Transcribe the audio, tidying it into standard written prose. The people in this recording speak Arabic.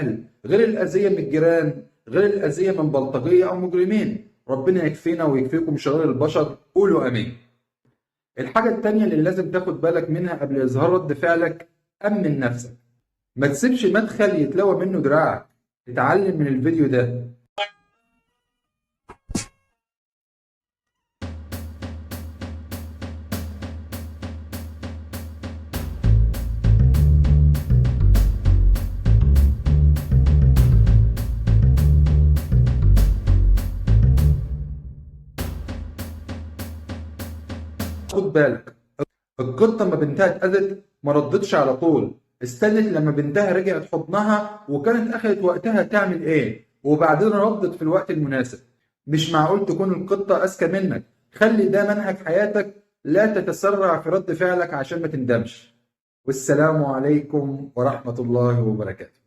الأهل، غير الأذية من الجيران، غير الأذية من بلطجية أو مجرمين. ربنا يكفينا ويكفيكم شرور البشر، قولوا آمين. الحاجة التانية اللي لازم تاخد بالك منها قبل إظهار رد فعلك، أمن نفسك. ما تسيبش مدخل يتلوى منه دراعك. اتعلم من الفيديو ده. خد بالك، القطة لما بنتها اتأذت ما ردتش على طول، استنت لما بنتها رجعت حضنها وكانت أخدت وقتها تعمل إيه، وبعدين ردت في الوقت المناسب. مش معقول تكون القطة أذكى منك. خلي ده منهج حياتك، لا تتسرع في رد فعلك عشان ما تندمش. والسلام عليكم ورحمة الله وبركاته.